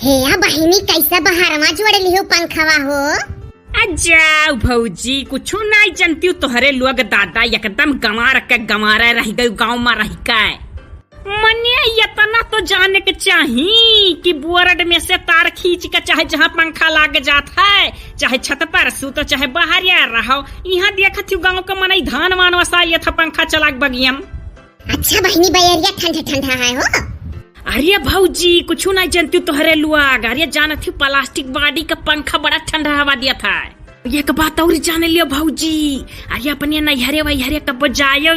हेया बहिनी कैसा बहारवा जोड़ली हो पंखवा हो। अजाओ भौजी कुछो नहीं जानती तोहरे लोग दादा एकदम गंवार के गंवारा रह गई गाँव में रह के। मने इतना तो जाने के चाहिए कि बोर्ड में से तार खींच के चाहे जहाँ पंखा लाग जाता है चाहे छत पर सूतो चाहे बाहर या रहो यहाँ देखा थी गाँव का मनई धान मान वसा ये था पंखा चला बगियम। अच्छा बहिनी बैरिया ठंडा ठंडा है हो। अरे भौजी कुछ नहीं जानती तोहरे लोग अरे जाना थी प्लास्टिक बॉडी का पंखा बड़ा ठंडा हवा दिया था। एक बात और जाने लियो भौजी अरे अपने नैहरे वैहरे कब जायो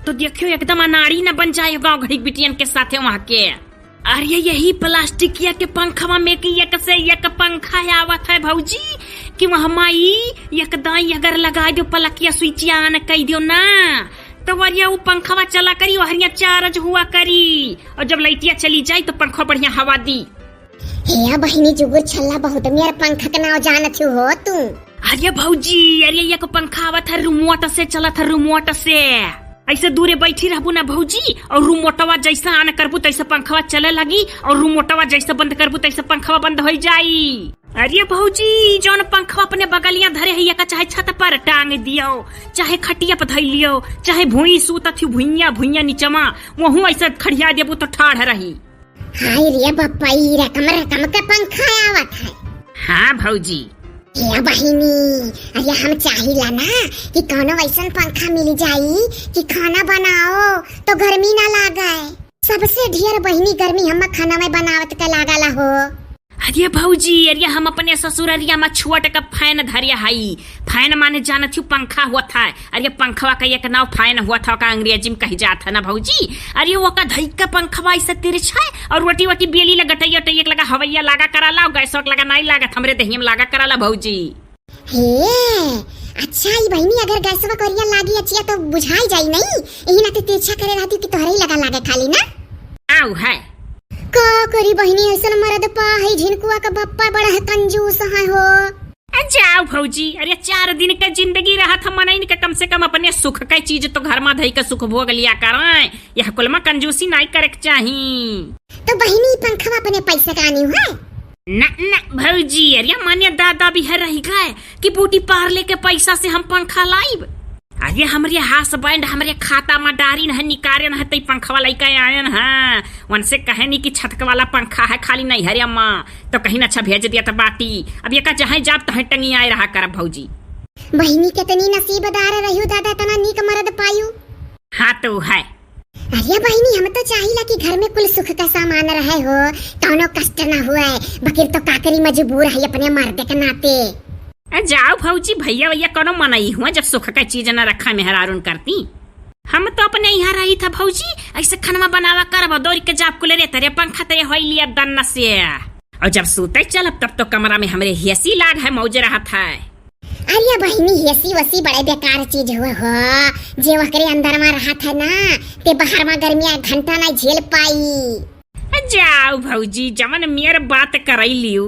तो देखियो एकदम अनाड़ी न बन जाए गाँव घड़ी बिटियन के साथ वहाँ के। अरे यही प्लास्टिक के पंखा में कि एक से एक पंखा आवत है भौजी कि वहाँ माई एक दाई अगर लगा दो पलकिया स्विच ऑन कर दियो ना तो वरिया वो पंखा चला करी वहरिया चार्ज हुआ करी और जब लाइटिया चली जाए तो पंखा बढ़िया हवा दी। हेया बहिनी जुगुर छल्ला बहुत मेरा पंखा का नाम जानत हो तू। अरे भौजी अरे ये को पंखा आवत है रिमोट से चला था रिमोट से ऐसे दूरे बैठी रहबू ना भौजी और रिमोटवा जैसा ऑन करबू तैसे पंखवा चले लगी और रिमोटवा जैसे बंद करबू तैसे पंखवा बंद हो जाई। अरे भौजी जौन पंखवा अपने बगलिया धरे है का चाहे छत पर टांग दियो चाहे खटिया पर धर लियो चाहे भूई सूता थी भुइया भुइया नीचमा वहू ऐसे खड़िया देबू तो ठाढ़ रही। हाय रे बप्पई रकम का पंखा आवत है। हाँ भौजी हेया बहिनी अरे हम चाहिला ना कि कोनो ऐसा पंखा मिल जाई कि खाना बनाओ तो गर्मी ना लागे। सबसे ढेर बहिनी गर्मी हम खाना में बनावत के लागला हो। अरे भौजी अरे हम अपने ससुररिया में छुआ का फैन धरिया हई फैन माने जाना थी पंखा हुआ था। अरे पंखवा का एक नाव फैन हुआ था का अंग्रेजी में कही जाता ना भौजी। अरे वो का धई का पंखवा ऐसा तिरछ है और रोटी वोटी बेली लगा टैया टैया लगा हवैया लगा कराला गैस लगा नहीं लगा हमरे दहिया में लगा कराला भौजी। हे अच्छा ई बहिनी अगर गैसवा करिया लागी अच्छा तो बुझाई जाई नहीं यही ना तिरछा करे रहती कि तोहरे ही लगा खाली ना। आउ है का करी बहिनी ऐसा मरद पा है झिनकुआ का बप्पा बड़ा है कंजूस है हो। जाओ भौजी अरे 4 दिन का जिंदगी रहा था मनई का कम से कम अपने सुख का चीज तो घर में धई का सुख भोग लिया करें यह कुल में कंजूसी नहीं करे चाहिए। तो बहिनी पंखा अपने पैसे का आनी है न भौजी अरे मान्य दादा भी है रही गए कि बूटी पार्ले के पैसा से हम पंखा लाइब। अरे हमारे हाथ बैंड हमारे खाता में डारी न निकारे न तई पंखा लेके आयन है उनसे कहे नहीं कि छतक वाला पंखा है खाली नहीं हरे अम्मा तो कहीं अच्छा भेज दिया तो बाटी अब ये का जहाँ जाब तहाँ टंगी आए रहा कर भौजी। बहिनी कितनी नसीबदार रही दादा तना नीक मरद पायू। हाँ तो है। अरे बहिनी हम तो चाहिला कि घर में कुल सुख का सामान रहे हो कौनो कष्ट न हुए बकिर तो काकरी मजबूर है अपने मर्द के नाते। जाओ भौजी भैया भैया कोनो मनाई हुआ जब सुख का चीज न रखा मेहरारून करती। हम तो अपने यहाँ रही था भौजी ऐसे खाना बनावा कर दौड़ के जाप कुले रे तेरे पंखा तेरे हो लिया दन्ना से और जब सूते चलब तब तो कमरा में हमरे हेसी लाग है मौज रहा था। अरे बहिनी हेसी वसी बड़े बेकार चीज हुआ हो जे वकरे अंदर में रहा था ना ते बाहर में गर्मिया घंटा ना झेल पाई। जाओ भौजी जमन मेर बात करई लियो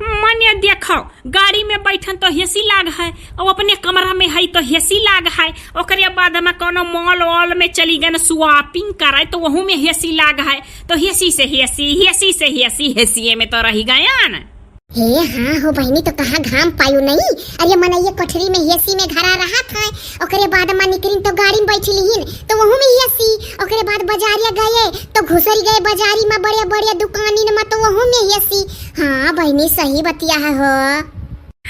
मने देखो गाड़ी में बैठन तो हेसी लाग है और अपने कमरा में है तो हेसी लाग है ओकरे बाद में कोनो मॉल वॉल में चली गए शॉपिंग करे तो वहू में हेसी लाग है तो हेसी से हेसी हेसी में तो रही गया न। हे हाँ हो बहिनी तो कहाँ घाम पायू नहीं। अरे मन ये कोठरी में हेसी में घरा रहा था ओकरे बाद में निकलिन तो गाड़ी में बैठी लीन तो वहू में हेसी ओकरे बाद बाजारिया गए तो घुसरी गए बाजारी में बड़े बड़े दुकानी में तो वहू में हेसी। हाँ बहिनी सही बतिया है हो।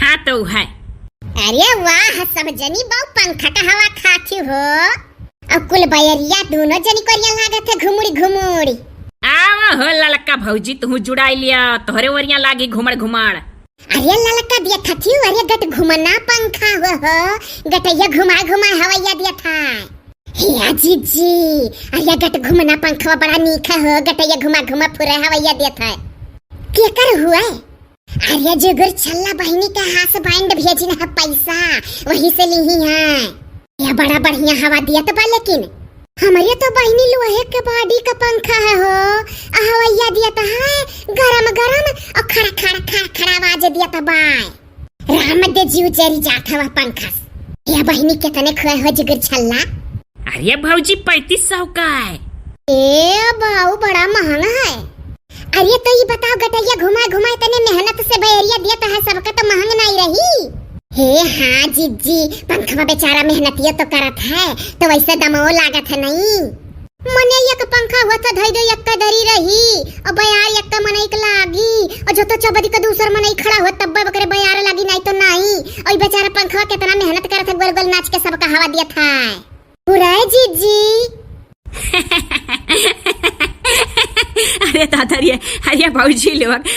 हाँ तो है। अरे वाह सब जनी बहु पंखा का हवा खाती हो अब कुल बैरिया दोनों जनी करिया लागत है घुमुड़ी। आवा हो ललका भौजी तू जुड़ाई लिया तोहरे वरिया लागी घुमड़ घुमाड़। अरे ललका दिया था थी अरे गट घुमना पंखा हो गटैया घुमा हवैया दिया था। हिया जी अरे गट घुमना पंखा बड़ा नीक हो गटैया घुमा फुरे हवैया दिया था। क्या कर हुआ अरे जुगुर छल्ला बहिनी के हाथ बैंड भेजी ना पैसा वही से ली है ये बड़ा बढ़िया हवा दिया तो लेकिन हमारे तो बहिनी लोहे के बॉडी का पंखा है हो हवैया दिया था है गरम और खड़ा आवाज दिया था बाय राम दे जीव चरी जाता हुआ पंखा ये बहिनी कितने खुए हो जिगर छल्ला। अरे भौजी 3500 का है। ए बाऊ बड़ा महंगा है। अरे तो ये बताओ गटैया घुमा सबका तो महंग नहीं रही। हे हाँ जीजी, पंखवा बेचारा मेहनतिया तो करत है, तो वैसे दमो लागत है नहीं। मने एक पंखा हुआ था धई दे यक्का धरी रही, और बयार यक्का मनई के लागी, और जो तो चबदी का दूसर मनई खड़ा हो तब बकरे बयार लागी नहीं तो नहीं। और बेचारा पंखवा कितना मेहनत करत है, गोल गोल नाच के सबका हवा दिया था। पूरा जीजी अरे दादा रे, अरे भौजी लोग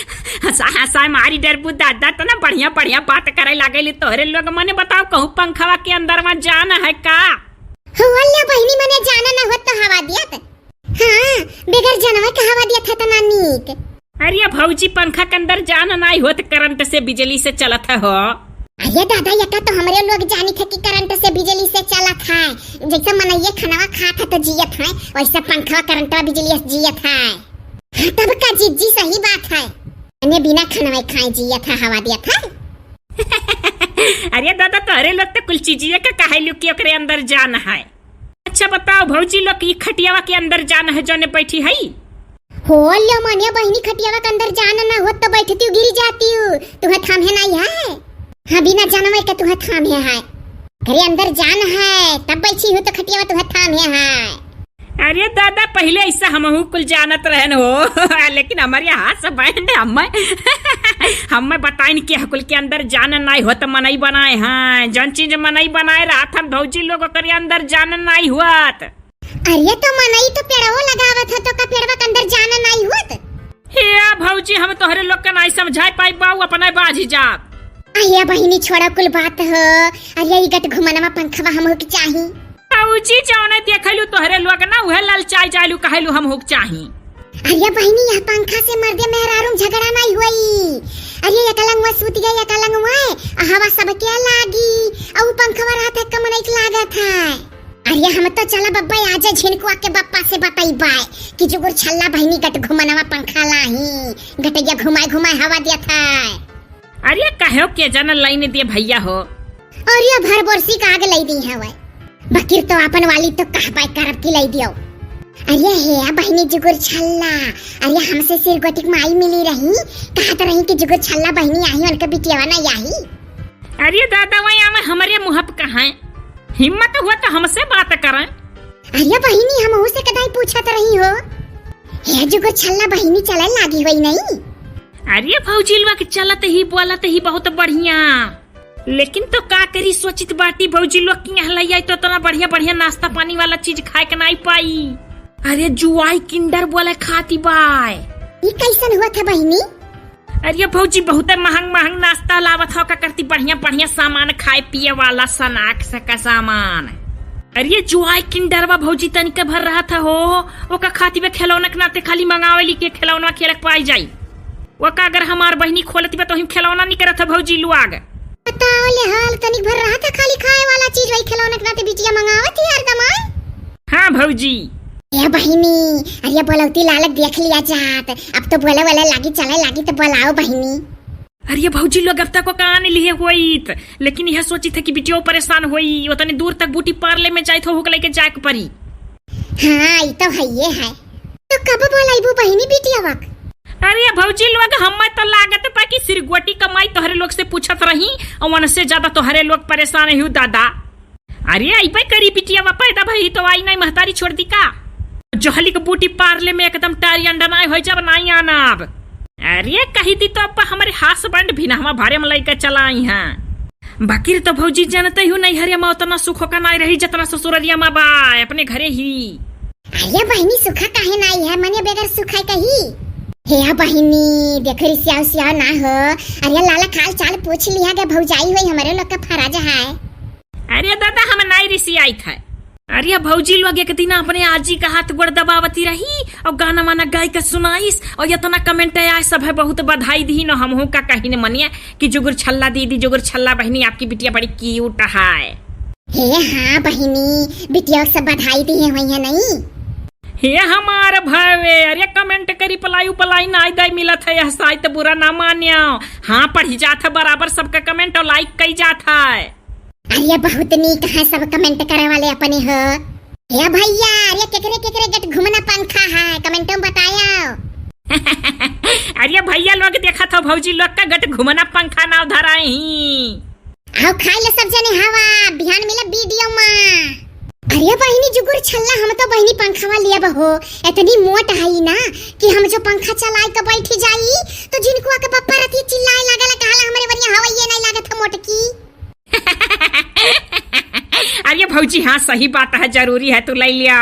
हंसा हंसा मारी डरबू दादा तो ना बढ़िया बढ़िया बात करे लागेली तोहरे लोग। मने बताओ कहूँ पंखवा के अंदर में जाना है का? हुआ बहिनी मने जाना ना हो तो हवा दियत। हाँ, बेगर जानवर का हवा दिया था तना नीक। अरे भौजी पंखा के अंदर जाना नहीं होत, करंट से बिजली से चलत है हो। अरे दादा यका तो हमरे लोग जानी थे कि करंट से बिजली से चलत है। जैसे मनइये खाना खात है तो जियत है, वैसे पंखा करंट बिजली से जियत है। हाँ, तब का जीजी सही बात है। अने बिना खाना खाए जियत है, हवा दियत है। अरे दादा तोहरे लोग तो कुल चीजिए के कहलू कि ओकरे अंदर जाना है। अच्छा बताओ भौजी लोग की खटियावा के अंदर जाना है जोने बैठी है? हो लिया मने बहिनी, खटियावा के अंदर जाना ना हो तो बैठती गिरी जाती हूँ। तुम्हें थामे नहीं है? हाँ, बिना जानवर के तुम्हें थामे है। घरे अंदर जाना है तब बैठी हूँ तो खटियावा तुम्हें थामे है। अरे दादा पहले ऐसा हमहू कुल जानत रहन हो लेकिन हमारे हाथ से बैंड हमें बताइन कि हकुल के अंदर जाना नहीं हो तो मनई बनाए हैं। जौन चीज मनई बनाए रहा था भौजी लोगों के अंदर जाना नहीं हुआ। अरे तो मनई तो पेड़ो लगावत है तो का पेड़वा के अंदर जाना नहीं हुआ। हे भौजी हम तोहरे लोग के नहीं समझाई पाई बाऊ, अपना बाजी जा। अरे बहिनी छोड़ा कुल बात हो। अरे गट घुमनवा पंखवा हमहू के चाही। भौजी जौने देखलू तोहरे लोग ना उहे ललचाई जालू कहलू हम हुक चाही। अरे बहिनी यह पंखा से मर्दे मेहरारू झगड़ा नहीं हुई। अरे एकलंगवा सूत गई, एकलंगवा हवा सबके लागी, और पंखवा रहत है कमन एक लागत है। अरे हम तो चला बब्बा आजे झिनकुआ के बप्पा से बताई बाय कि जुगुर छल्ला बहिनी गट घुमनवा पंखा लाही, गटैया घुमाए घुमाए हवा दिया था। अरे कहो के जन लाइन दिए भैया हो। अरे भर बोरसी का आग लई दी है वे बकीर तो अपन वाली तो कहबाई करब की लई दियो। अरे हे बहिनी जुगुर छल्ला, अरे हमसे सिर गोटिक माई मिली रही, कहत रही कि जुगुर छल्ला बहिनी आई उनका बिटियावा ना आई। अरे दादा वही में हमारे मुँह पे कहाँ हिम्मत हुआ तो हमसे बात करें। अरे बहिनी हम उसे कदाई पूछत रही हो, हे जुगुर छल्ला बहिनी चले लागी हुई नहीं। अरे भौजी लोग चलत ही बोलत ही बहुत बढ़िया, लेकिन तो का करी सोचित बाटी भौजी लोग की यहाँ लाई तो इतना बढ़िया बढ़िया नाश्ता पानी वाला चीज खाए के नहीं पाई। अरे जुआई किंडर बोले खाती बाय। ये कैसन हुआ था बहिनी? अरे भौजी बहुत महंग महंग नाश्ता लावत हो का करती, बढ़िया बढ़िया सामान खाए पिए वाला सनाक का सामान। अरे जुआई किंडरवा भौजी तनिक भर रहा था हो, ओका खाती में खिलौना के नाते खाली मंगावेली के खिलौना खेलक पाई जाई। वका अगर हमार बहिनी खोलती बा तो हम खिलौना नहीं करत है भौजी लोग। बताओ ले हाल तनिक भर रहा था खाली खाए वाला चीज वही खिलौने के नाते बिटिया मंगावत ही हर दमाई। हाँ भौजी। ये बहिनी अरे बोलौती लालक देख लिया जात, अब तो बोले वाला लागी चले लागी तो बोलाओ बहिनी। अरे भौजी लोग अब तक कान लिए होइत, लेकिन यह सोची था कि बिटिया परेशान होई, उतनी दूर तक बूटी पार्ले में जाए तो हुक लेके जाए के परी। हाँ ये तो है ये है। तो कब बोलाइबू बहिनी बिटिया वक? अरे भौजी लोग हम तो लागत पा कि सिरगोटी कमाई तोहरे लोग से पूछत रही, और उनसे ज्यादा तोहरे लोग परेशान हुई दादा। अरे आई पे करी बिटिया पैदा भई तो आई नहीं महतारी छोड़ दी का? जोहली के बूटी पार्ले में एकदम टारी अंडा नहीं हो जब नहीं आना। अब अरे कही थी तो अब हमारे हस्बैंड भी ना हम भारे में लेकर चलाई हैं। बाकी तो भौजी जानते ही नहीं हरे माँ उतना सुख का नहीं रही जितना ससुरलिया माँ बा अपने घरे ही। अरे बहिनी सुखा काहे नहीं है, मने बेगर सुखा कही। हे बहिनी देखो रिसिया सिया ना हो। अरे लाला खाल चाल पूछ लिया के भौजाई हुई हमारे लोग का फराज है। अरे दादा हम नहीं रिसी आई था। अरे भौजी लोग एक दिन अपने आजी का हाथ गोड़ दबावती रही और गाना वाना गाय का सुनाइस, और इतना कमेंट आया सब है बहुत बधाई दी न हम का कहीं न मनिया कि जुगुर छल्ला दीदी जुगुर छल्ला बहनी आपकी बिटिया बड़ी क्यूट है। हे हाँ बहिनी बिटिया सब बधाई दी है वही नहीं। हे हमार भावे अरे कमेंट करी पलाई ना दे मिलत है, साइत बुरा ना मानियो। हाँ पढ़ी जात है बराबर सबका कमेंट और लाइक कई जात है। अरे बहुत नीक है सब कमेंट करे वाले अपने हो। हे भैया अरे केकरे केकरे गट घुमना पंखा है कमेंटों में बताओ। अरे भैया लोग देखा था भौजी लोग का गट घुमना पंखा ना उधर आई आओ खाई ले सब जने हवा बिहान मिला वीडियो में। अरे बहिनी जुगुर छल्ला हम तो बहिनी पंखावा लिया बहो इतनी मोट है ना कि हम जो पंखा चलाए के बैठी जाई तो जिनको आके पप्पा रती चिल्लाए लागल कहला हमरे बढ़िया हवा ये नहीं लागत मोटकी। अरे भौजी हाँ सही बात है, जरूरी है, तू ले लिया।